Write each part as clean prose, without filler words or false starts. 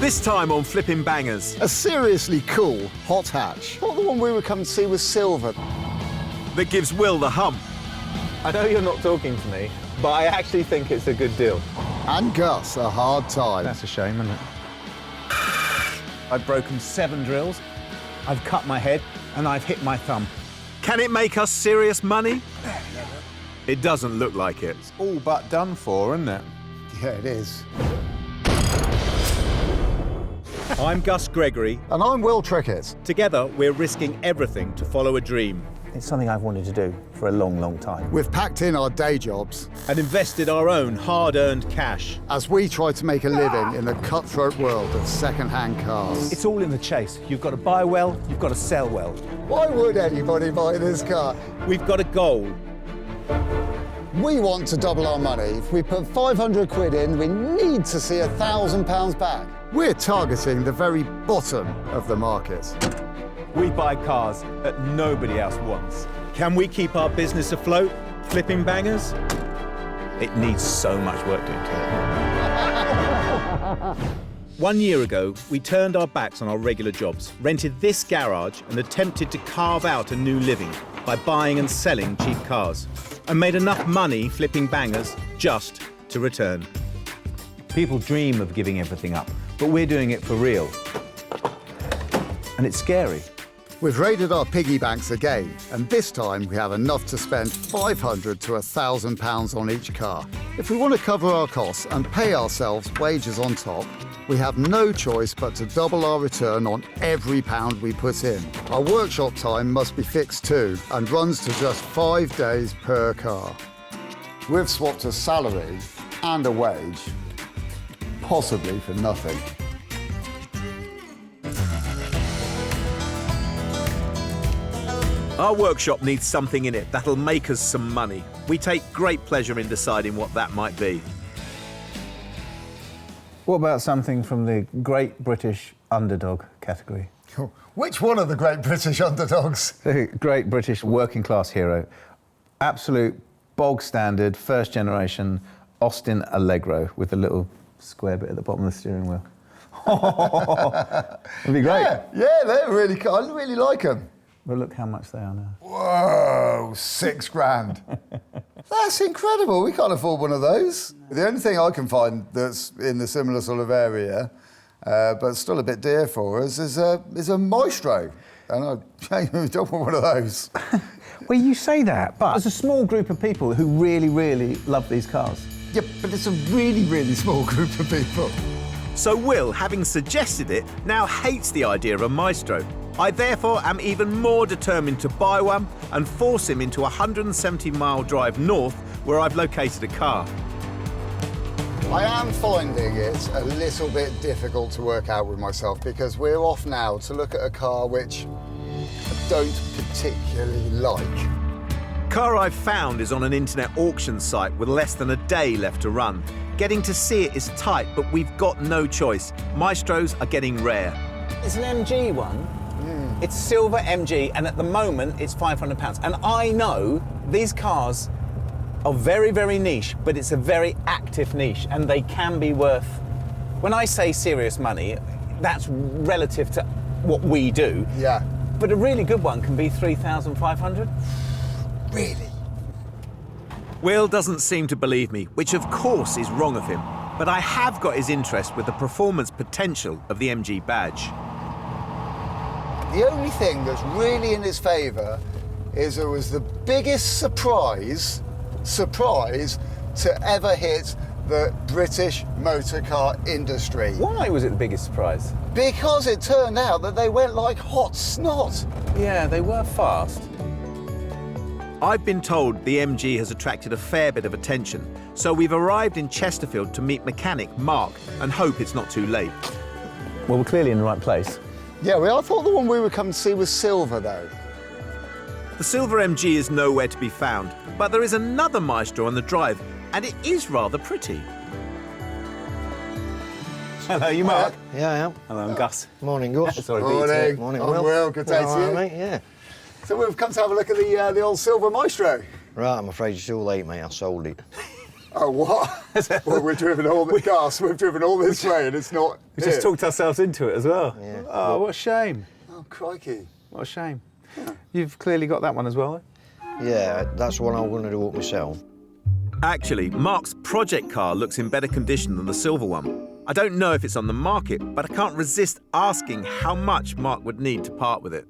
This time on Flipping Bangers, A seriously cool hot hatch. Thought the one we were coming to see was silver. that gives Will the hump. I know you're not talking to me, but I actually think it's a good deal. And Gus a hard time. That's a shame, isn't it? I've broken 7 drills, I've cut my head, and I've hit my thumb. Can it make us serious money? It doesn't look like it. It's all but done for, isn't it? Yeah, it is. I'm Gus Gregory. And I'm Will Trickett. Together, we're risking everything to follow a dream It's something I've wanted to do for a long, long time. We've packed in our day jobs and invested our own hard-earned cash. as we try to make a living in the cutthroat world of second-hand cars. It's all in the chase. You've got to buy well, you've got to sell well. Why would anybody buy this car? We've got a goal. We want to double our money. If we put 500 quid in, we need to see £1,000 back. We're targeting the very bottom of the market. We buy cars that nobody else wants. Can we keep our business afloat, Flipping Bangers? It needs so much work doing to it. 1 year ago, we turned our backs on our regular jobs, rented this garage and attempted to carve out a new living by buying and selling cheap cars, and made enough money flipping bangers just to return. People dream of giving everything up, but we're doing it for real. And it's scary. We've raided our piggy banks again, and this time we have enough to spend £500 to £1,000 on each car. If we want to cover our costs and pay ourselves wages on top, we have no choice but to double our return on every pound we put in. Our workshop time must be fixed too, and runs to just 5 days per car. We've swapped a salary and a wage, possibly for nothing. Our workshop needs something in it that'll make us some money. We take great pleasure in deciding what that might be. What about something from the Great British Underdog category? Which one of the great British underdogs? The Great British Working Class Hero. Absolute bog standard, first generation Austin Allegro with a little square bit at the bottom of the steering wheel. It'd be great. Yeah, they're really cool. I really like them. But look how much they are now. Whoa, £6,000. That's incredible. We can't afford one of those. The only thing I can find that's in the similar sort of area, but still a bit dear for us, is a Maestro. And I don't want one of those. Well, you say that, but there's a small group of people who really, really love these cars. Yeah, but it's a really, really small group of people. So Will, having suggested it, now hates the idea of a Maestro. I therefore am even more determined to buy one and force him into a 170-mile drive north where I've located a car. I am finding it a little bit difficult to work out with myself because we're off now to look at a car which I don't particularly like. Car I've found is on an internet auction site with less than a day left to run. Getting to see it is tight, but we've got no choice. Maestros are getting rare. It's an MG one. It's silver MG, and at the moment it's £500. And I know these cars are very, very niche, but it's a very active niche, and they can be worth. When I say serious money, that's relative to what we do. Yeah. But a really good one can be 3,500. Really? Will doesn't seem to believe me, which of course is wrong of him. But I have got his interest with the performance potential of the MG badge. The only thing that's really in his favour is it was the biggest surprise to ever hit the British motor car industry. Why was it the biggest surprise? Because it turned out that they went like hot snot. Yeah, they were fast. I've been told the MG has attracted a fair bit of attention, so we've arrived in Chesterfield to meet mechanic Mark and hope it's not too late. Well, we're clearly in the right place. Yeah, I thought the one we were coming to see was silver, though. The silver MG is nowhere to be found, but there is another Maestro on the drive, and it is rather pretty. Hello, you Mark? Yeah, I am. Hello, I'm Gus. Morning, Gus. Sorry, Morning. Morning, I'm Will. Will. Good day to All you. right, mate, yeah. So we've come to have a look at the old silver Maestro. Right, I'm afraid you're too late, mate. I sold it. Oh, what? Well, we've driven all this gas. We've driven all this way, and it's not. We just talked ourselves into it as well. Yeah. Oh, what a shame. Oh, crikey! What a shame. You've clearly got that one as well. Yeah, that's what I'm going to do up myself. Actually, Mark's project car looks in better condition than the silver one. I don't know if it's on the market, but I can't resist asking how much Mark would need to part with it.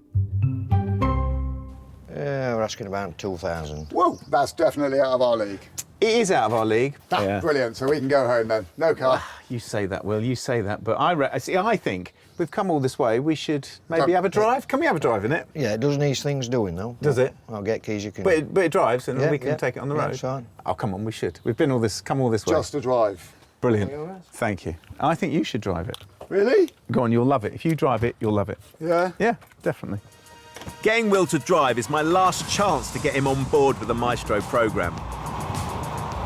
We're asking about 2,000. Whoa, that's definitely out of our league. It is out of our league. Brilliant. So we can go home then. No car. You say that, Will. You say that, but I think we've come all this way. We should maybe have a drive. Can we have a drive in it? Yeah, it does need things doing though. Does it? I'll get keys. You can. But it drives, and Yeah, we can yeah. take it on the Yeah, road. it's fine. Oh, come on, we should. We've been come all this way. Just a drive. Brilliant. Thank you. I think you should drive it. Really? Go on, you'll love it. If you drive it, you'll love it. Yeah. Yeah, definitely. Getting Will to drive is my last chance to get him on board with the Maestro programme.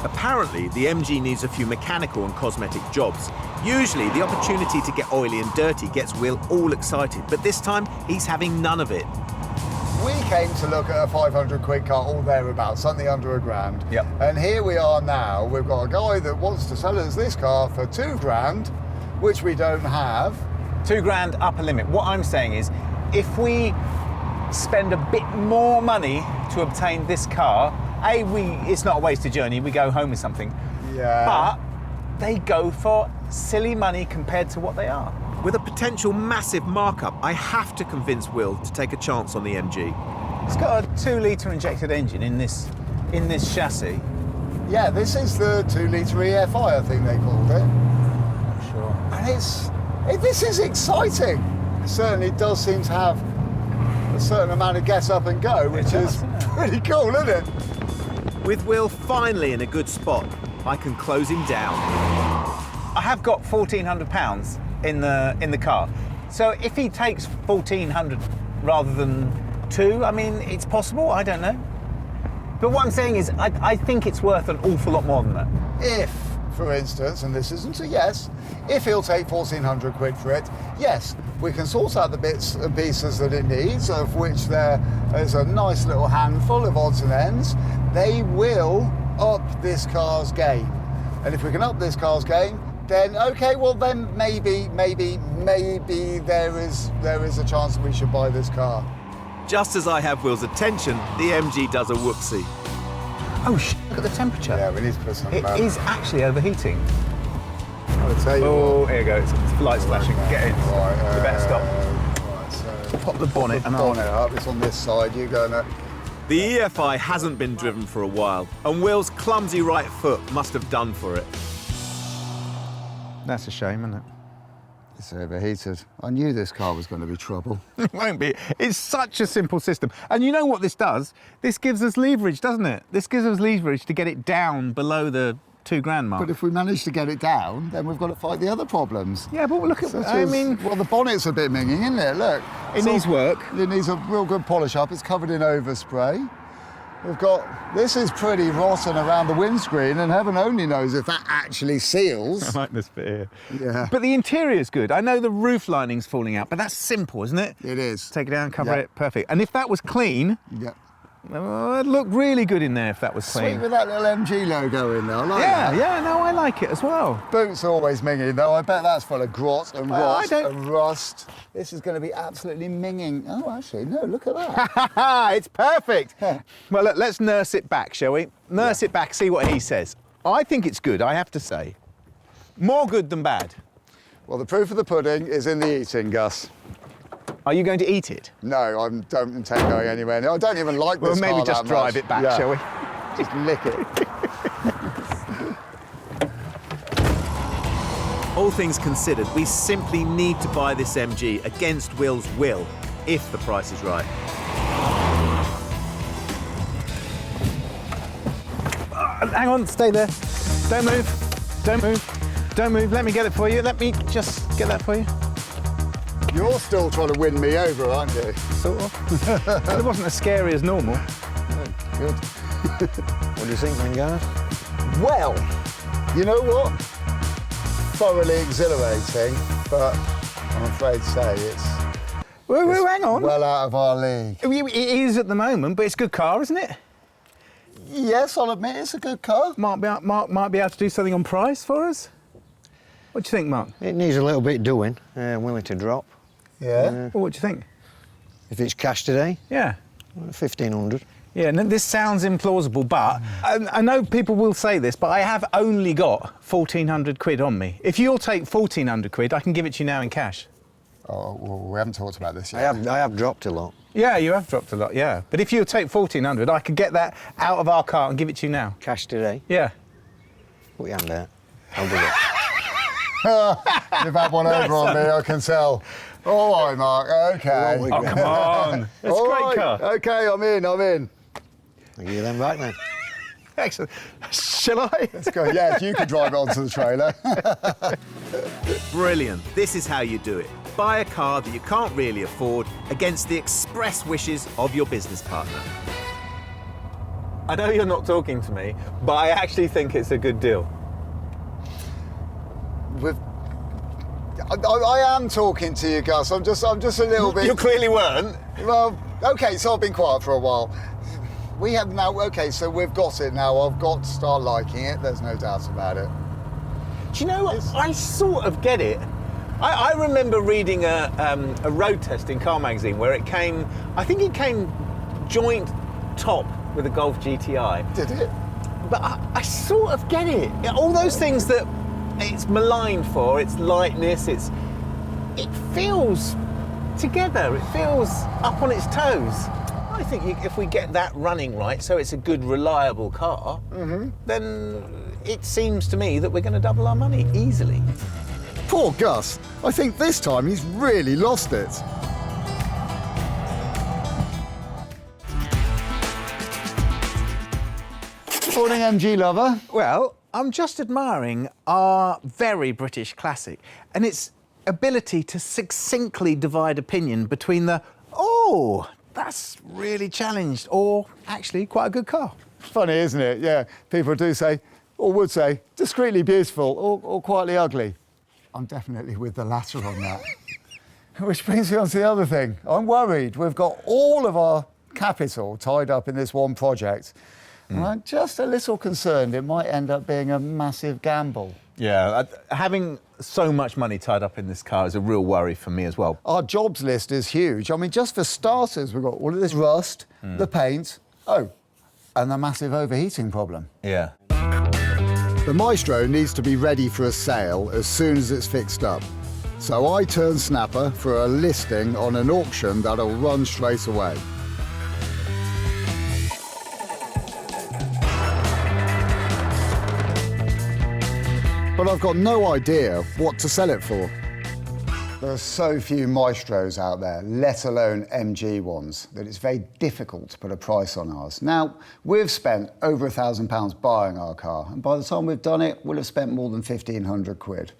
Apparently, the MG needs a few mechanical and cosmetic jobs. Usually, the opportunity to get oily and dirty gets Will all excited, but this time, he's having none of it. We came to look at a 500 quid car or thereabouts, something under £1,000. Yep. And here we are now. We've got a guy that wants to sell us this car for £2,000, which we don't have. £2,000 upper limit. What I'm saying is, if we spend a bit more money to obtain this car, it's not a wasted journey. We go home with something. Yeah. But they go for silly money compared to what they are. With a potential massive markup, I have to convince Will to take a chance on the MG. It's got a 2-litre injected engine in this chassis. Yeah, this is the 2-litre EFI, I think they called it. Sure. And this is exciting. It certainly does seem to have a certain amount of get up and go, which is pretty cool, isn't it? With Will finally in a good spot, I can close him down. I have got £1,400 in the car. So if he takes 1,400 rather than 2, I mean, it's possible. I don't know. But what I'm saying is, I think it's worth an awful lot more than that. If, for instance, and this isn't a yes, if he'll take 1,400 quid for it, yes, we can sort out the bits and pieces that it needs, of which there is a nice little handful of odds and ends. They will up this car's game. And if we can up this car's game, then okay, well then maybe there is a chance that we should buy this car. Just as I have Will's attention, the MG does a whoopsie. Oh, look at the temperature. Yeah, we need to put something It back. is actually overheating. I'll tell you Oh, what. here you go. It's lights flashing. Get in. Right, You better stop. Right, so Pop the bonnet and bonnet up. It's on this side. You go now. The EFI hasn't been driven for a while, and Will's clumsy right foot must have done for it. That's a shame, isn't it? It's overheated. I knew this car was going to be trouble. It won't be. It's such a simple system. And you know what this does? This gives us leverage, doesn't it? This gives us leverage to get it down below the £2,000 mark. But if we manage to get it down, then we've got to fight the other problems. Yeah, but look at... Such I as- mean, well, the bonnet's a bit minging, isn't it? Look. it needs work. It needs a real good polish up. It's covered in overspray. We've got... This is pretty rotten around the windscreen, and heaven only knows if that actually seals. I like this bit here. Yeah. But the interior's good. I know the roof lining's falling out, but that's simple, isn't it? It is. Take it down, cover Yeah. it, perfect. And if that was clean, Yeah. it'd look really good in there if that was Sweet clean. with that little MG logo in there. I like Yeah, that. yeah, no, I like it as well. Boots are always minging, though. I bet that's full of grot and Well, I rot don't- and rust. This is going to be absolutely minging. Oh, actually, no, look at that. It's perfect. Well, look, let's nurse it back, shall we? Nurse it back, see what he says. I think it's good, I have to say. More good than bad. Well, the proof of the pudding is in the eating, Gus. Are you going to eat it? No, I don't intend going anywhere. I don't even like Well, this maybe car just that drive much. it back, Yeah. shall we? Just lick it. All things considered, we simply need to buy this MG against Will's will, if the price is right. Hang on, stay there. Don't move, don't move, don't move. Let me get it for you. Let me just get that for you. You're still trying to win me over, aren't you? Sort of. Well, it wasn't as scary as normal. Good. What do you think, then, Gareth? Well, you know what? Thoroughly exhilarating, but I'm afraid to say it's Whoa, hang on. well out of our league. It is at the moment, but it's a good car, isn't it? Yes, I'll admit it's a good car. Mark might be able to do something on price for us? What do you think, Mark? It needs a little bit doing. I'm willing to drop. Yeah. Well, what do you think? If it's cash today, Yeah. 1,500. Yeah, and this sounds implausible, but I know people will say this, but I have only got 1,400 quid on me. If you'll take 1,400 quid, I can give it to you now in cash. Oh, well, we haven't talked about this I yet. have dropped a lot. Yeah, you have dropped a lot, yeah. But if you'll take 1,400, I could get that out of our car and give it to you now. Cash today. Yeah. Put your hand out. I'll do it. You've had one over on me, I can tell. All right, Mark, okay. Well, Oh, come on. It's a All great right, car. OK, I'm in. I'll give you them back then. Excellent. Shall I? Let's go. Yes, you can drive it onto the trailer. Brilliant. This is how you do it. Buy a car that you can't really afford against the express wishes of your business partner. I know you're not talking to me, but I actually think it's a good deal. I am talking to you, Gus. I'm just a little bit... You clearly weren't. Well, OK, so I've been quiet for a while. We have now... OK, so we've got it now. I've got to start liking it. There's no doubt about it. Do you know what? I sort of get it. I remember reading a road test in Car Magazine where it came... I think it came joint top with the Golf GTI. Did it? But I sort of get it. All those things that it's maligned for, its lightness, it feels together, it feels up on its toes. I think if we get that running right, so it's a good, reliable car, then it seems to me that we're going to double our money easily. Poor Gus. I think this time he's really lost it. Morning, MG lover. Well, I'm just admiring our very British classic and its ability to succinctly divide opinion between the, oh, that's really challenged, or actually quite a good car. Funny, isn't it? Yeah, people do say, or would say, discreetly beautiful or quietly ugly. I'm definitely with the latter on that. Which brings me on to the other thing. I'm worried. We've got all of our capital tied up in this one project. And I'm just a little concerned it might end up being a massive gamble. Yeah, having so much money tied up in this car is a real worry for me as well. Our jobs list is huge. I mean, just for starters, we've got all of this rust, the paint, and the massive overheating problem. Yeah. The Maestro needs to be ready for a sale as soon as it's fixed up. So I turn Snapper for a listing on an auction that'll run straight away. But I've got no idea what to sell it for. There are so few Maestros out there, let alone MG ones, that it's very difficult to put a price on ours. Now, we've spent over £1,000 buying our car, and by the time we've done it, we'll have spent more than 1,500 quid.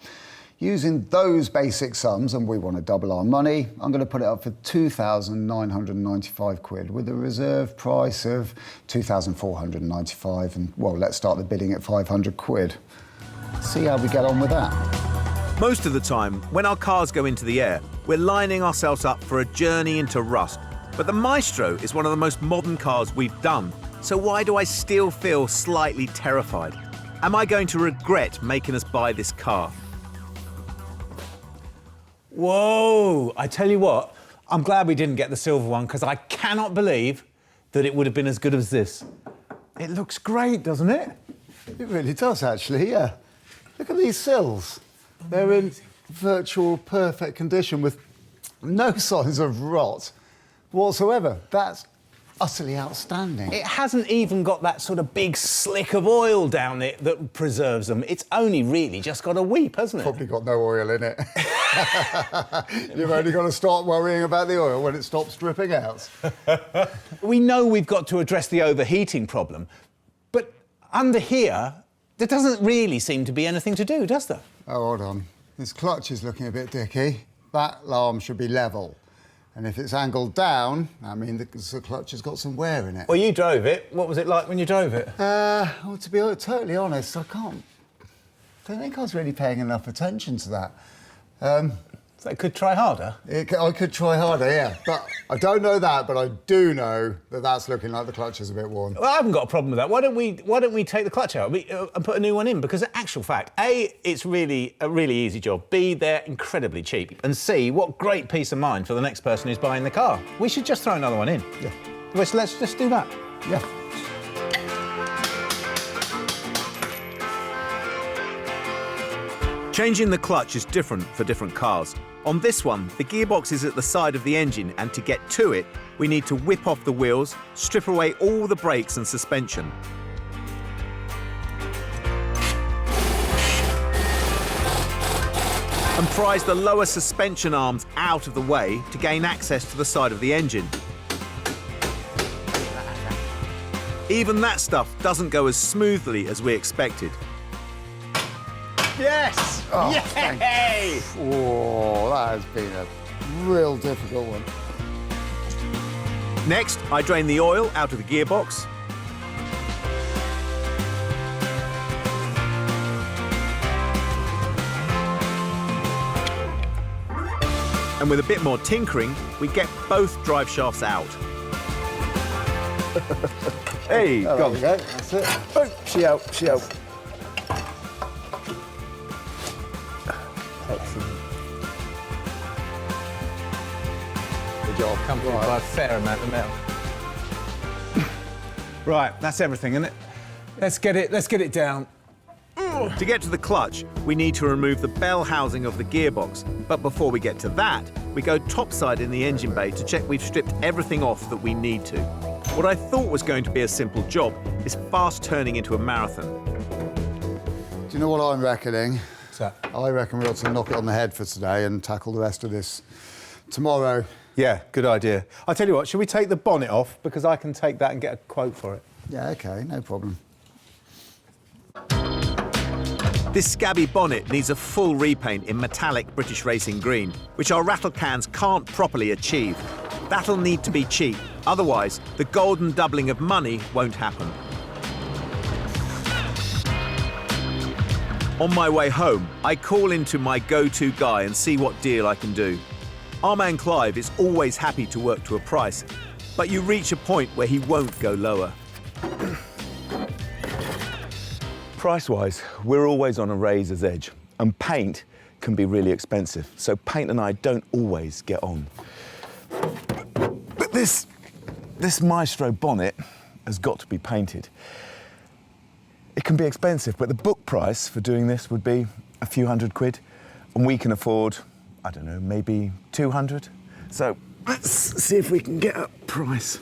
Using those basic sums, and we want to double our money, I'm going to put it up for 2,995 quid with a reserve price of 2,495, and, well, let's start the bidding at 500 quid. See how we get on with that. Most of the time, when our cars go into the air, we're lining ourselves up for a journey into rust. But the Maestro is one of the most modern cars we've done, so why do I still feel slightly terrified? Am I going to regret making us buy this car? Whoa! I tell you what, I'm glad we didn't get the silver one because I cannot believe that it would have been as good as this. It looks great, doesn't it? It really does, actually, yeah. Look at these sills. They're in virtual perfect condition with no signs of rot whatsoever. That's utterly outstanding. It hasn't even got that sort of big slick of oil down it that preserves them. It's only really just got a weep, hasn't it? Probably got no oil in it. You've only got to start worrying about the oil when it stops dripping out. We know we've got to address the overheating problem, but under here, there doesn't really seem to be anything to do, does there? Oh, hold on. This clutch is looking a bit dicky. That arm should be level. And if it's angled down, I mean, the clutch has got some wear in it. Well, you drove it. What was it like when you drove it? Well, to be totally honest, don't think I was really paying enough attention to that. So I could try harder. I could try harder, yeah. But I don't know that, but I do know that that's looking like the clutch is a bit worn. Well, I haven't got a problem with that. Why don't we take the clutch out and put a new one in? Because in actual fact, A, it's really a really easy job. B, they're incredibly cheap. And C, what great peace of mind for the next person who's buying the car. We should just throw another one in. Yeah. Well, so let's just do that. Yeah. Changing the clutch is different for different cars. On this one, the gearbox is at the side of the engine, and to get to it, we need to whip off the wheels, strip away all the brakes and suspension. And prise the lower suspension arms out of the way to gain access to the side of the engine. Even that stuff doesn't go as smoothly as we expected. Yes! Oh, Yay! Oh, that has been a real difficult one. Next, I drain the oil out of the gearbox. And with a bit more tinkering, we get both drive shafts out. Hey, Oh, go. there we go. That's it. Oh, she out. Excellent. Good job. Come through by a fair amount of metal. Right, that's everything, isn't it? Let's get it down. To get to the clutch, we need to remove the bell housing of the gearbox. But before we get to that, we go topside in the engine bay to check we've stripped everything off that we need to. What I thought was going to be a simple job is fast turning into a marathon. Do you know what I'm reckoning? What's that? I reckon we ought to knock it on the head for today and tackle the rest of this tomorrow. Yeah, good idea. I'll tell you what, should we take the bonnet off? Because I can take that and get a quote for it. Yeah, OK, no problem. This scabby bonnet needs a full repaint in metallic British Racing Green, which our rattle cans can't properly achieve. That'll need to be cheap, otherwise the golden doubling of money won't happen. On my way home, I call into my go-to guy and see what deal I can do. Our man Clive is always happy to work to a price, but you reach a point where he won't go lower. Price-wise, we're always on a razor's edge, and paint can be really expensive, so paint and I don't always get on. But this Maestro bonnet has got to be painted. It can be expensive, but the book price for doing this would be a few £100, and we can afford, I don't know, maybe 200. So let's see if we can get a price.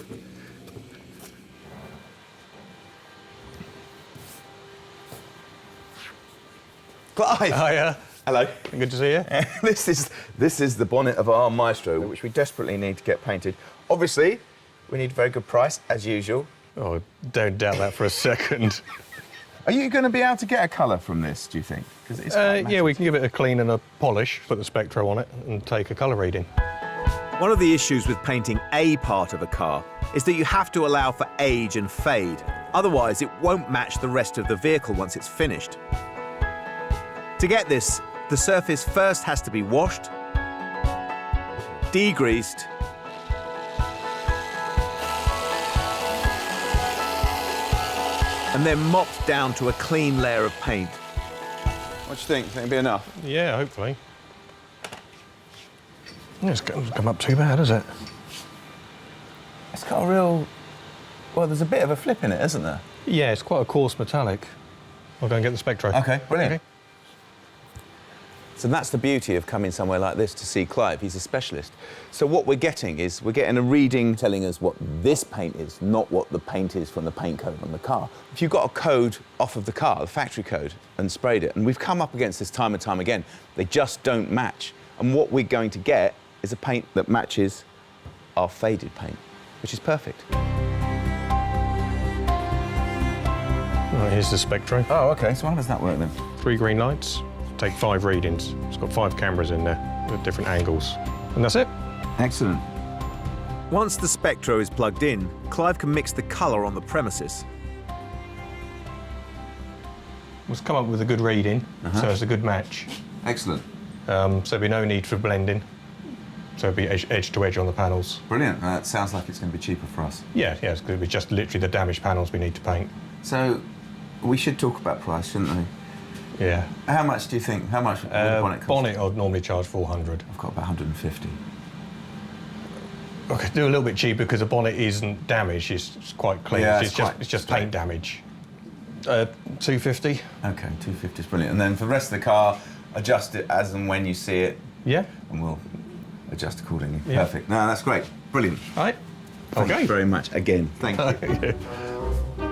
Clive! Hiya. Hello. Good to see you. This is the bonnet of our Maestro, which we desperately need to get painted. Obviously, we need a very good price, as usual. Oh, don't doubt that for a second. Are you going to be able to get a colour from this, do you think? 'Cause it's quite Yeah, we can give it a clean and a polish, put the Spectro on it and take a colour reading. One of the issues with painting a part of a car is that you have to allow for age and fade. Otherwise, it won't match the rest of the vehicle once it's finished. To get this, the surface first has to be washed, degreased, and then mopped down to a clean layer of paint. What do you think? Think it'll be enough? Yeah, hopefully. It's come up too bad, has it? It's got a real... Well, there's a bit of a flip in it, isn't there? Yeah, it's quite a coarse metallic. I'll go and get the Spectro. OK, brilliant. Okay. So that's the beauty of coming somewhere like this to see Clive. He's a specialist. So what we're getting is we're getting a reading telling us what this paint is, not what the paint is from the paint code on the car. If you've got a code off of the car, the factory code, and sprayed it, and we've come up against this time and time again, they just don't match. And what we're going to get is a paint that matches our faded paint, which is perfect. Right, here's the Spectro. Oh, OK. So how does that work then? 3 green lights, take 5 readings. It's got 5 cameras in there with different angles. And that's it. Excellent. Once the Spectro is plugged in, Clive can mix the colour on the premises. Let's come up with a good reading, so it's a good match. Excellent. So there'll be no need for blending. So it'll be edge to edge on the panels. Brilliant. That sounds like it's going to be cheaper for us. Yeah, it's going to be just literally the damaged panels we need to paint. So we should talk about price, shouldn't we? Yeah. How much do you think? How much would the bonnet cost? Bonnet I'd normally charge 400. I've got about 150. I could do a little bit cheaper because the bonnet isn't damaged, it's quite clean. Yeah, it's just paint damage. 250. Okay, 250 is brilliant. And then for the rest of the car, adjust it as and when you see it. Yeah. And we'll adjust accordingly. Yeah. Perfect. No, that's great. Brilliant. All right. Thank Okay. you very much again. Thank you.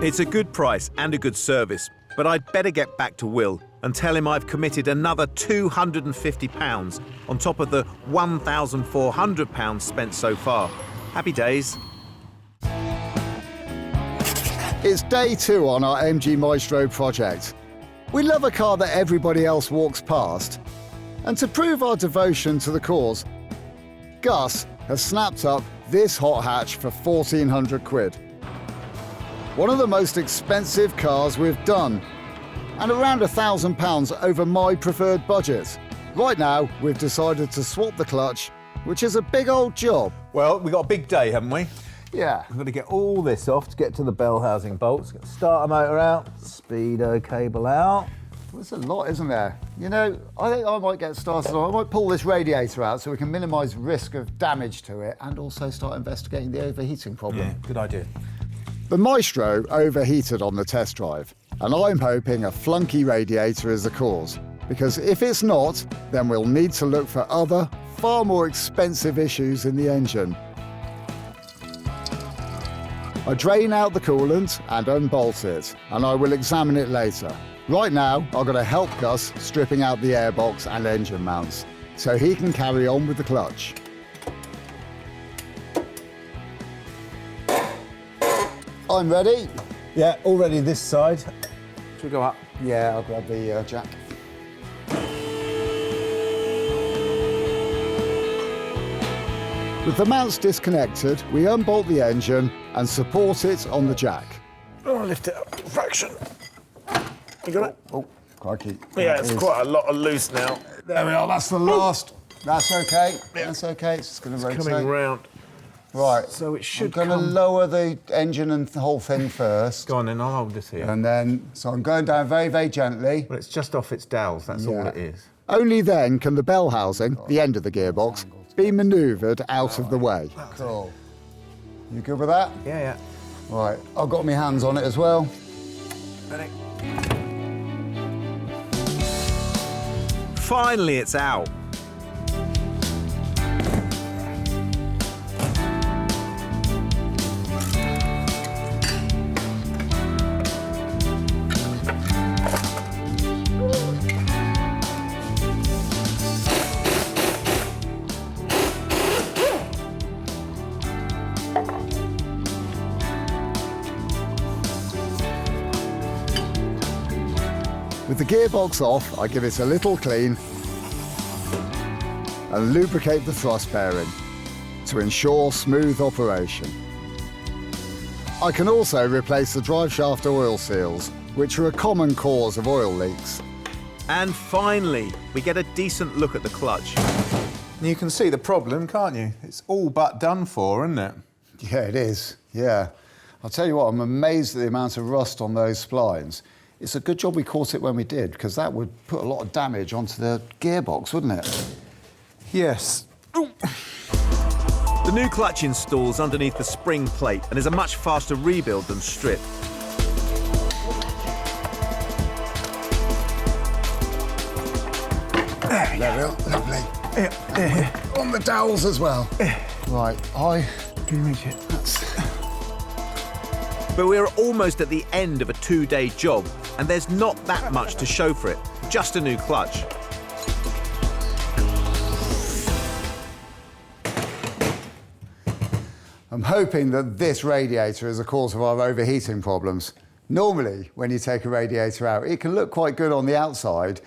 It's a good price and a good service, but I'd better get back to Will and tell him I've committed another £250 on top of the £1,400 spent so far. Happy days. It's day 2 on our MG Maestro project. We love a car that everybody else walks past. And to prove our devotion to the cause, Gus has snapped up this hot hatch for 1,400 quid. One of the most expensive cars we've done, and around £1,000 over my preferred budget. Right now, we've decided to swap the clutch, which is a big old job. Well, we've got a big day, haven't we? Yeah. We've got to get all this off to get to the bell housing bolts. Got the starter motor out, speedo cable out. There's a lot, isn't there? You know, I think I might get started on, I might pull this radiator out so we can minimise risk of damage to it and also start investigating the overheating problem. Yeah, good idea. The Maestro overheated on the test drive, and I'm hoping a flunky radiator is the cause, because if it's not, then we'll need to look for other, far more expensive issues in the engine. I drain out the coolant and unbolt it, and I will examine it later. Right now, I've got to help Gus stripping out the airbox and engine mounts, so he can carry on with the clutch. I'm ready. Yeah, already this side. Should we go up? Yeah, I'll grab the jack. With the mounts disconnected, we unbolt the engine and support it on the jack. Oh, lift it up a fraction. You got it? Oh, crikey. Yeah, it's quite a lot of loose now. There we are, that's the last. That's okay, that's okay, it's just going to rotate. Coming round. Right, So it should I'm going to lower the engine and the whole thing first. Go on then, I'll hold this here. And then, so I'm going down very, very gently. Well, it's just off its dowels, that's all it is. Only then can the bell housing, the end of the gearbox, be manoeuvred out of the way. Cool. You good with that? Yeah, yeah. Right, I've got my hands on it as well. Ready? Finally, it's out. With the gearbox off, I give it a little clean and lubricate the thrust bearing to ensure smooth operation. I can also replace the driveshaft oil seals, which are a common cause of oil leaks. And finally, we get a decent look at the clutch. You can see the problem, can't you? It's all but done for, isn't it? Yeah, it is, yeah. I'll tell you what, I'm amazed at the amount of rust on those splines. It's a good job we caught it when we did, because that would put a lot of damage onto the gearbox, wouldn't it? Yes. The new clutch installs underneath the spring plate and is a much faster rebuild than strip. There we are, lovely. Yeah. On the dowels as well. Right, Can you reach it? But we're almost at the end of a 2-day job, and there's not that much to show for it. Just a new clutch. I'm hoping that this radiator is the cause of our overheating problems. Normally, when you take a radiator out, it can look quite good on the outside,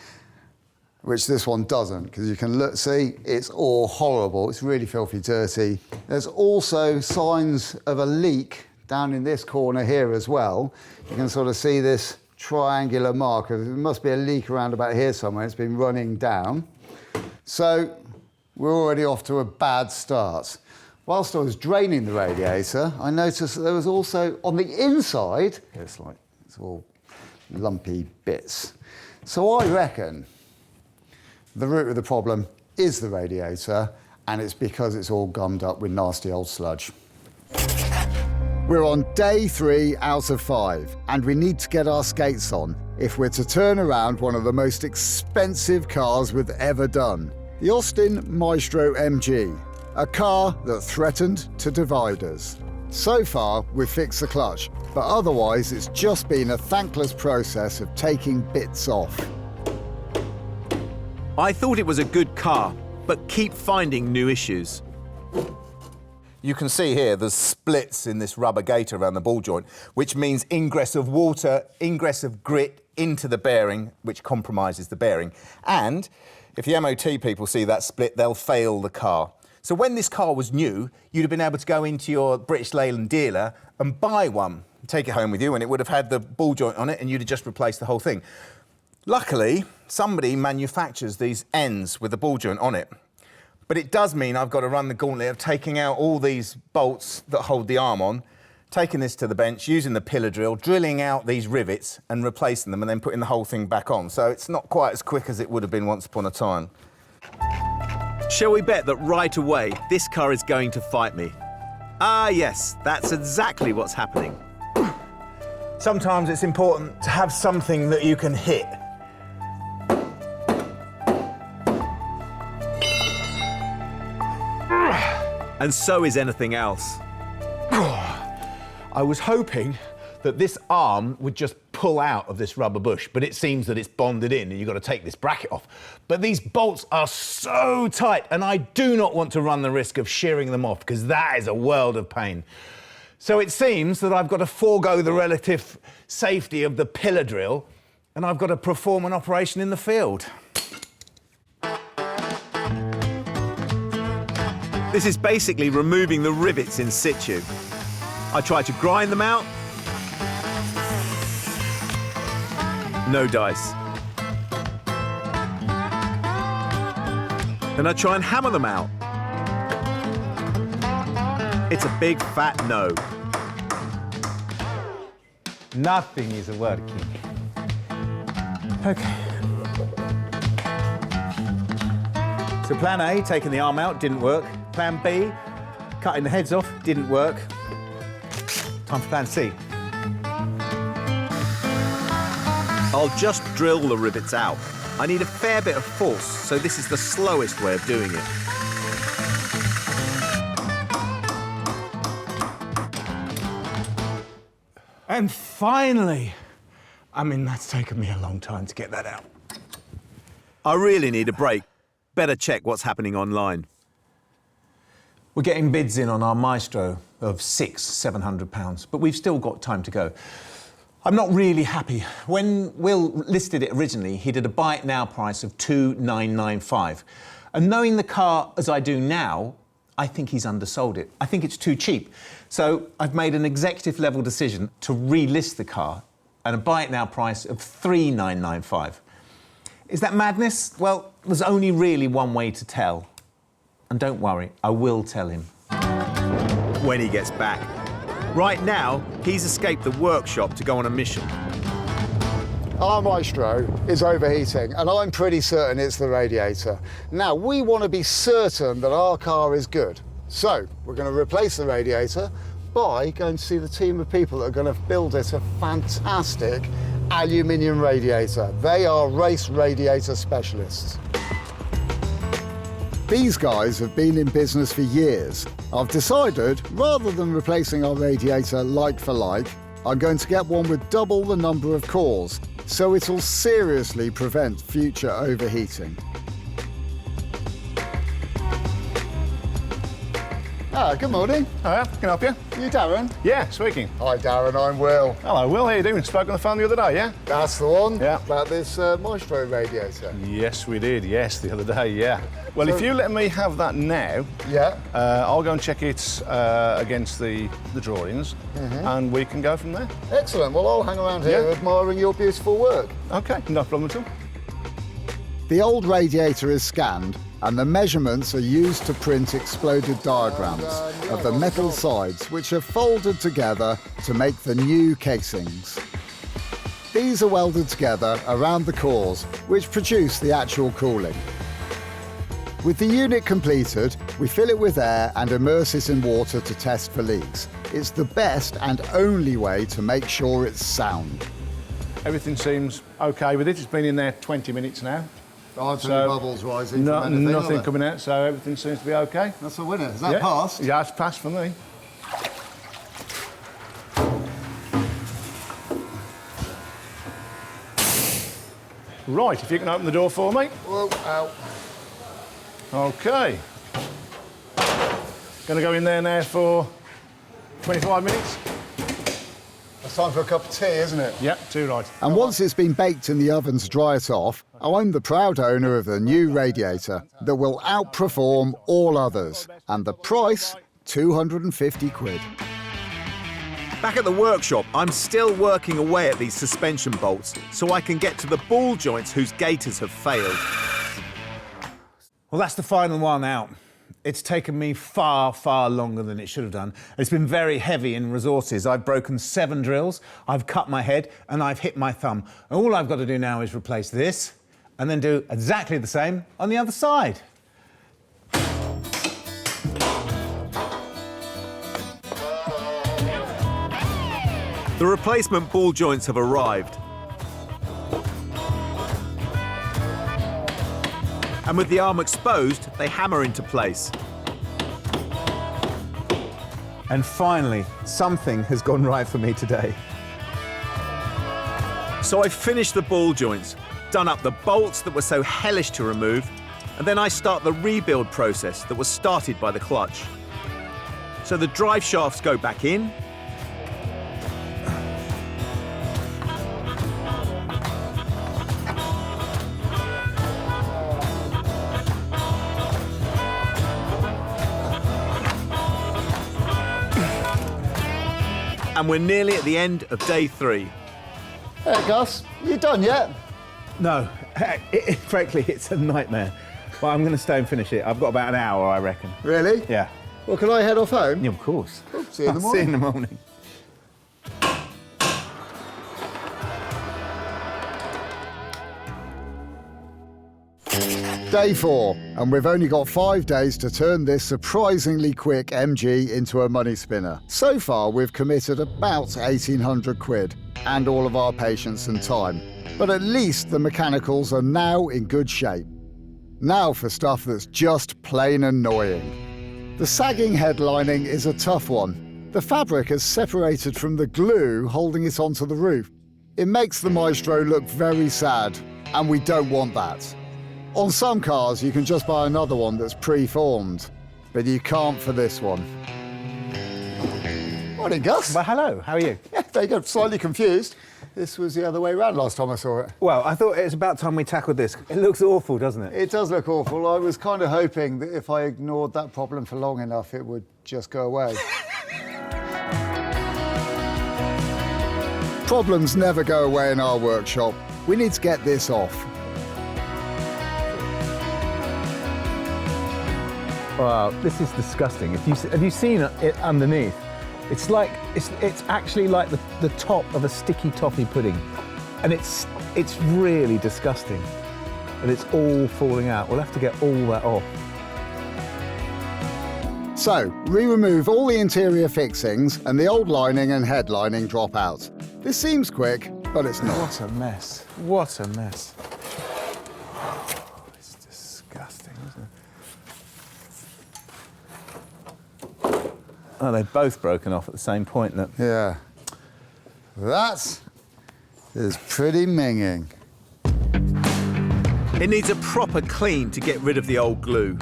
which this one doesn't, because you can look, see, it's all horrible. It's really filthy dirty. There's also signs of a leak down in this corner here as well. You can sort of see this triangular mark. There must be a leak around about here somewhere. It's been running down. So we're already off to a bad start. Whilst I was draining the radiator, I noticed that there was also, on the inside, it's all lumpy bits. So I reckon the root of the problem is the radiator, and it's because it's all gummed up with nasty old sludge. We're on day 3 out of 5, and we need to get our skates on if we're to turn around one of the most expensive cars we've ever done. The Austin Maestro MG, a car that threatened to divide us. So far, we've fixed the clutch, but otherwise it's just been a thankless process of taking bits off. I thought it was a good car, but keep finding new issues. You can see here there's splits in this rubber gate around the ball joint, which means ingress of water, ingress of grit into the bearing, which compromises the bearing. And if the MOT people see that split, they'll fail the car. So when this car was new, you'd have been able to go into your British Leyland dealer and buy one, take it home with you, and it would have had the ball joint on it, and you'd have just replaced the whole thing. Luckily, somebody manufactures these ends with the ball joint on it. But it does mean I've got to run the gauntlet of taking out all these bolts that hold the arm on, taking this to the bench, using the pillar drill, drilling out these rivets and replacing them, and then putting the whole thing back on. So it's not quite as quick as it would have been once upon a time. Shall we bet that right away this car is going to fight me? Ah, yes, that's exactly what's happening. Sometimes it's important to have something that you can hit. And so is anything else. I was hoping that this arm would just pull out of this rubber bush, but it seems that it's bonded in and you've got to take this bracket off. But these bolts are so tight, and I do not want to run the risk of shearing them off, because that is a world of pain. So it seems that I've got to forego the relative safety of the pillar drill, and I've got to perform an operation in the field. This is basically removing the rivets in situ. I tried to grind them out. No dice. Then I try and hammer them out. It's a big fat no. Nothing is working. Okay. So plan A, taking the arm out, didn't work. Plan B, cutting the heads off, didn't work. Time for plan C. I'll just drill the rivets out. I need a fair bit of force, so this is the slowest way of doing it. And finally, I mean, that's taken me a long time to get that out. I really need a break. Better check what's happening online. We're getting bids in on our Maestro of £700, but we've still got time to go. I'm not really happy. When Will listed it originally, he did a buy it now price of $2,995. And knowing the car as I do now, I think he's undersold it. I think it's too cheap. So I've made an executive level decision to relist the car at a buy it now price of $3,995. Is that madness? Well, there's only really one way to tell. And don't worry, I will tell him. When he gets back. Right now, he's escaped the workshop to go on a mission. Our Maestro is overheating, and I'm pretty certain it's the radiator. Now, we want to be certain that our car is good. So, we're going to replace the radiator by going to see the team of people that are going to build it a fantastic aluminium radiator. They are race radiator specialists. These guys have been in business for years. I've decided, rather than replacing our radiator like for like, I'm going to get one with double the number of cores, so it'll seriously prevent future overheating. Good morning. Hiya, can I help you? You Darren? Yeah, speaking. Hi Darren, I'm Will. Hello, Will, how you doing? Spoke on the phone the other day, yeah? That's the one. Yeah. About this Maestro radiator. Yes, we did, yes, the other day, yeah. Well, if you let me have that now, Yeah. I'll go and check it against the drawings, and we can go from there. Excellent. Well, I'll hang around here Yeah. admiring your beautiful work. Okay, no problem at all. The old radiator is scanned, and the measurements are used to print exploded diagrams of the metal sides, which are folded together to make the new casings. These are welded together around the cores, which produce the actual cooling. With the unit completed, we fill it with air and immerse it in water to test for leaks. It's the best and only way to make sure it's sound. Everything seems okay with it. It's been in there 20 minutes now. Aren't any bubbles rising from anything, are nothing there? coming out, so everything seems to be okay. That's a winner. Has that passed? Yeah, it's passed for me. Right, if you can open the door for me. Whoa, ow. Okay. Going to go in there now for 25 minutes. It's time for a cup of tea, isn't it? Yep, too right. And once it's been baked in the oven to dry it off, I'm the proud owner of the new radiator that will outperform all others. And the price, 250 quid. Back at the workshop, I'm still working away at these suspension bolts so I can get to the ball joints whose gaiters have failed. Well, that's the final one out. It's taken me far, far longer than it should have done. It's been very heavy in resources. I've broken 7 drills, I've cut my head, and I've hit my thumb. And all I've got to do now is replace this, and then do exactly the same on the other side. The replacement ball joints have arrived. And with the arm exposed, they hammer into place. And finally, something has gone right for me today. So I finish the ball joints, done up the bolts that were so hellish to remove, and then I start the rebuild process that was started by the clutch. So the drive shafts go back in, and we're nearly at the end of day 3. Hey, Gus, you done yet? No, frankly, it's a nightmare. But I'm going to stay and finish it. I've got about an hour, I reckon. Really? Yeah. Well, can I head off home? Yeah, of course. See you in the I'll see you in morning. the morning. Day 4, and we've only got 5 days to turn this surprisingly quick MG into a money spinner. So far, we've committed about 1,800 quid, and all of our patience and time. But at least the mechanicals are now in good shape. Now for stuff that's just plain annoying. The sagging headlining is a tough one. The fabric is separated from the glue holding it onto the roof. It makes the Maestro look very sad, and we don't want that. On some cars, you can just buy another one that's pre-formed, but you can't for this one. Morning, Gus. Well, hello, how are you? Yeah, there you go. Slightly confused. This was the other way around last time I saw it. Well, I thought it's about time we tackled this. It looks awful, doesn't it? It does look awful. I was kind of hoping that if I ignored that problem for long enough, it would just go away. Problems never go away in our workshop. We need to get this off. Wow, this is disgusting. Have you seen it underneath? It's like it's actually like the top of a sticky toffee pudding, and it's really disgusting, and it's all falling out. We'll have to get all that off. So, we remove all the interior fixings and the old lining and head lining drop out. This seems quick, but it's not. What a mess! What a mess! It's disgusting, isn't it? Oh, they've both broken off at the same point. Look. Yeah. That is pretty minging. It needs a proper clean to get rid of the old glue.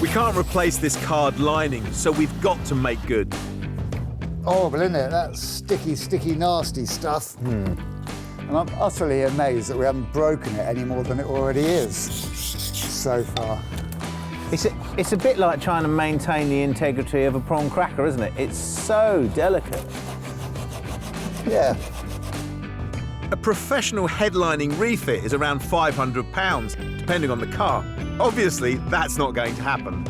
We can't replace this card lining, so we've got to make good. Horrible, isn't it? That sticky, sticky, nasty stuff. And I'm utterly amazed that we haven't broken it any more than it already is so far. It's a bit like trying to maintain the integrity of a prawn cracker, isn't it? It's so delicate. Yeah. A professional headlining refit is around £500, depending on the car. Obviously, that's not going to happen.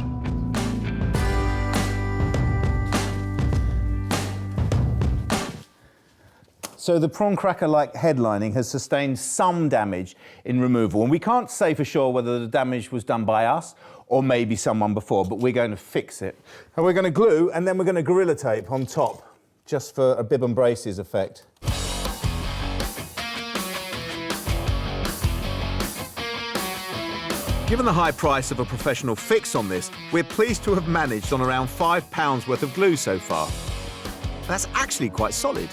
So the prawn cracker-like headlining has sustained some damage in removal, and we can't say for sure whether the damage was done by us or maybe someone before, but we're going to fix it. And we're going to glue, and then we're going to Gorilla Tape on top, just for a bib and braces effect. Given the high price of a professional fix on this, we're pleased to have managed on around £5 worth of glue so far. That's actually quite solid.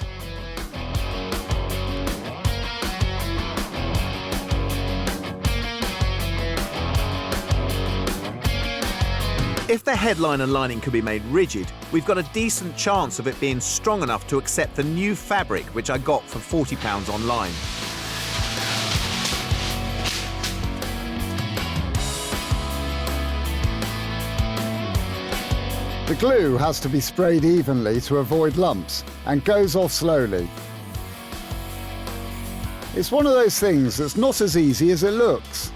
If the headline and lining can be made rigid, we've got a decent chance of it being strong enough to accept the new fabric, which I got for £40 online. The glue has to be sprayed evenly to avoid lumps and goes off slowly. It's one of those things that's not as easy as it looks.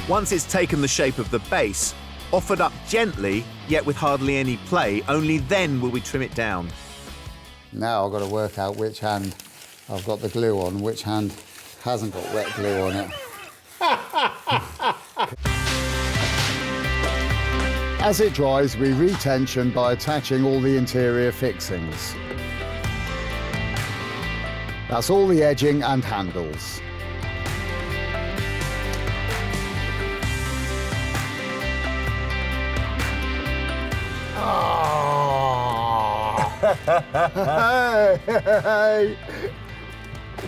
Once it's taken the shape of the base, offered up gently, yet with hardly any play, only then will we trim it down. Now I've got to work out which hand I've got the glue on, which hand hasn't got wet glue on it. As it dries, we retension by attaching all the interior fixings. That's all the edging and handles. Hey.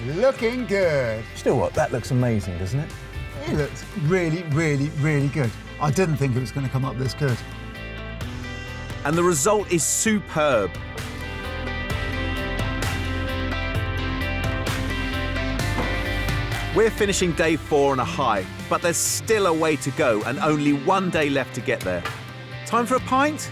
Looking good. Do you know what? That looks amazing, doesn't it? It looks really, really, really good. I didn't think it was going to come up this good. And the result is superb. We're finishing day 4 on a high, but there's still a way to go and only one day left to get there. Time for a pint?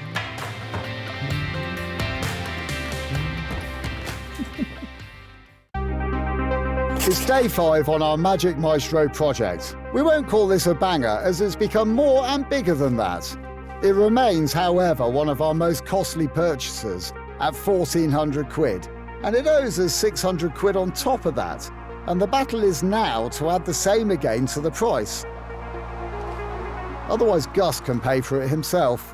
It's day 5 on our Magic Maestro project. We won't call this a banger, as it's become more and bigger than that. It remains, however, one of our most costly purchases at 1,400 quid, and it owes us 600 quid on top of that. And the battle is now to add the same again to the price. Otherwise, Gus can pay for it himself.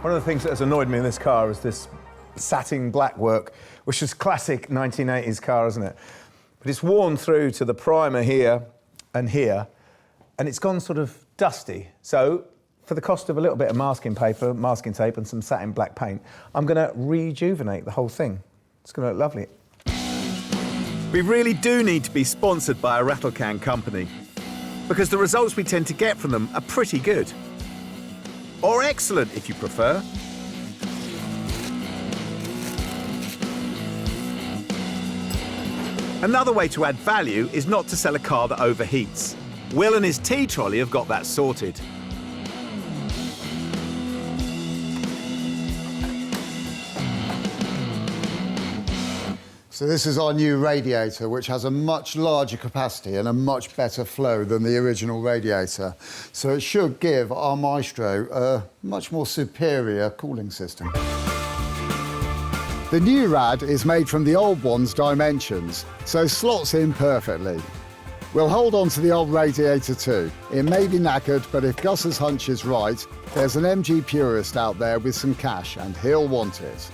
One of the things that has annoyed me in this car is this satin black work, which is classic 1980s car, isn't it? But it's worn through to the primer here, and it's gone sort of dusty. So, for the cost of a little bit of masking paper, masking tape, and some satin black paint, I'm going to rejuvenate the whole thing. It's going to look lovely. We really do need to be sponsored by a rattle can company, because the results we tend to get from them are pretty good. Or excellent, if you prefer. Another way to add value is not to sell a car that overheats. Will and his tea trolley have got that sorted. So this is our new radiator, which has a much larger capacity and a much better flow than the original radiator. So it should give our Maestro a much more superior cooling system. The new rad is made from the old one's dimensions, so slots in perfectly. We'll hold on to the old radiator too. It may be knackered, but if Gus's hunch is right, there's an MG purist out there with some cash and he'll want it.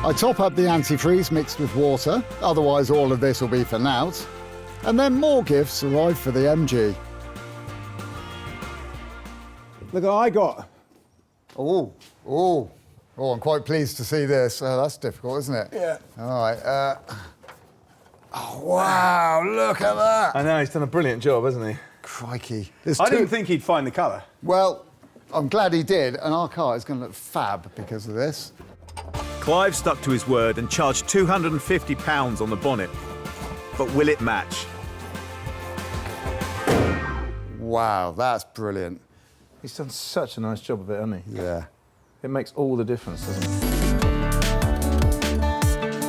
I top up the antifreeze mixed with water, otherwise all of this will be for nout. And then more gifts arrive for the MG. Look what I got. Oh, I'm quite pleased to see this. That's difficult, isn't it? Yeah. All right. Oh, wow, look at that. I know, he's done a brilliant job, hasn't he? Crikey. I didn't think he'd find the colour. Well, I'm glad he did, and our car is going to look fab because of this. Clive stuck to his word and charged £250 on the bonnet. but will it match? Wow, that's brilliant. He's done such a nice job of it, hasn't he? Yeah. It makes all the difference, doesn't it?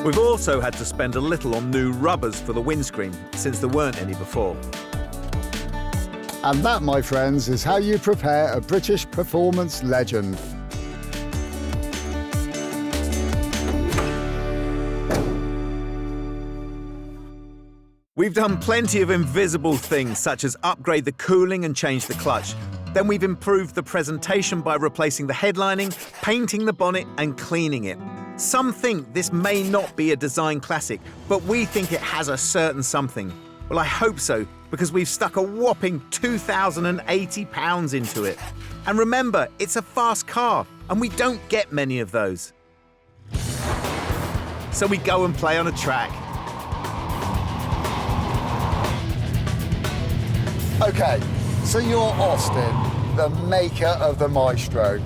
We've also had to spend a little on new rubbers for the windscreen, since there weren't any before. And that, my friends, is how you prepare a British performance legend. We've done plenty of invisible things, such as upgrade the cooling and change the clutch. Then we've improved the presentation by replacing the headlining, painting the bonnet and cleaning it. Some think this may not be a design classic, but we think it has a certain something. Well, I hope so, because we've stuck a whopping £2,080 into it. And remember, it's a fast car, and we don't get many of those. So we go and play on a track. Okay, so you're Austin, the maker of the Maestro,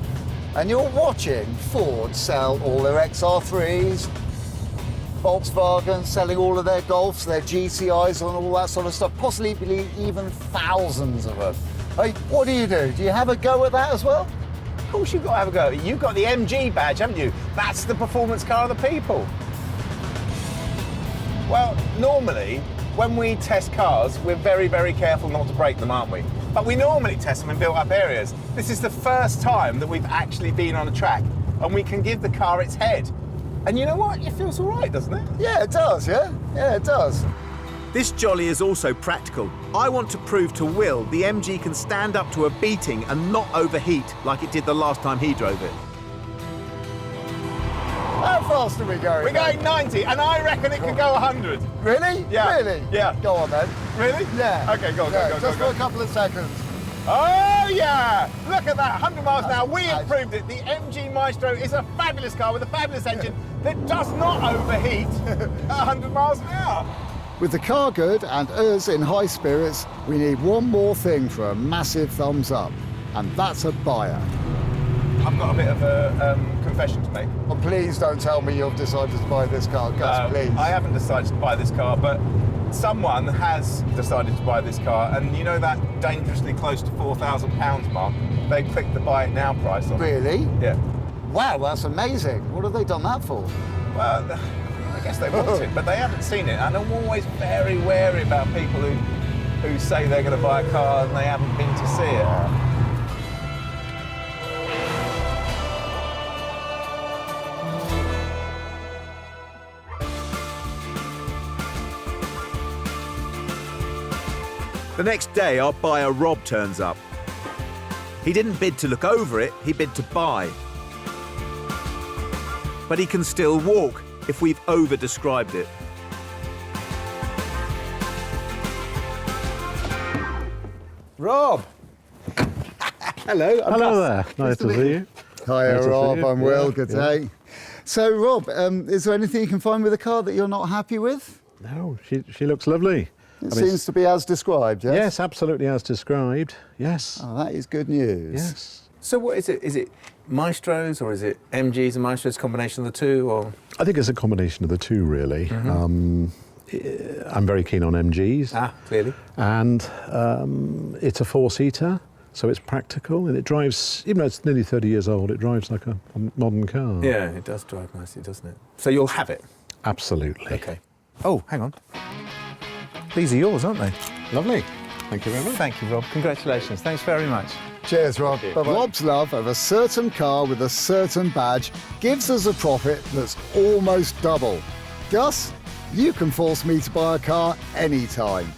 and you're watching Ford sell all their XR3s, Volkswagen selling all of their Golfs, their GTIs and all that sort of stuff, possibly even thousands of them. Hey, what do? Do you have a go at that as well? Of course you've got to have a go. You've got the MG badge, haven't you? That's the performance car of the people. Well, normally, when we test cars, we're very, very careful not to break them, aren't we? But we normally test them in built-up areas. This is the first time that we've actually been on a track, and we can give the car its head. And you know what? It feels all right, doesn't it? Yeah, it does, yeah? Yeah, it does. This jolly is also practical. I want to prove to Will the MG can stand up to a beating and not overheat like it did the last time he drove it. How fast are we going? We're going 90, and I reckon it could go 100. Really? Yeah. Really? Yeah. Go on then. Really? Yeah. Okay, go. Just for a couple of seconds. Oh, yeah! Look at that, 100 miles an hour. We improved it. The MG Maestro is a fabulous car with a fabulous engine that does not overheat at 100 miles an hour. With the car good and us in high spirits, we need one more thing for a massive thumbs up, and that's a buyer. I've got a bit of a confession to make. Oh, please don't tell me you've decided to buy this car, Gus, please. I haven't decided to buy this car, but someone has decided to buy this car, and you know that dangerously close to £4,000 mark? They clicked the buy it now price on it. Really? Yeah. Wow, that's amazing. What have they done that for? Well, I guess they want it, but they haven't seen it, and I'm always very wary about people who say they're going to buy a car and they haven't been to see it. The next day, our buyer Rob turns up. He didn't bid to look over it, he bid to buy. But he can still walk if we've over-described it. Rob! Hello. Hello there. Nice to see you. Hi, Nice to see Rob. you. I'm Will. Yeah, Good yeah. day. So, Rob, is there anything you can find with the car that you're not happy with? No, she looks lovely. It seems to be as described, yes? Yes, absolutely as described. Yes. Oh, that is good news. Yes. So what is it? Is it Maestros or is it MGs and Maestros, combination of the two? Or I think it's a combination of the two, really. I'm very keen on MGs. Clearly. And it's a four-seater, so it's practical, and it drives, even though it's nearly 30 years old, it drives like a modern car. Yeah, it does drive nicely, doesn't it? So you'll have it? Absolutely. Okay. Oh, hang on. These are yours, aren't they? Lovely. Thank you very much. Thank you, Rob. Congratulations. Thanks very much. Cheers, Rob. Rob's love of a certain car with a certain badge gives us a profit that's almost double. Gus, you can force me to buy a car anytime.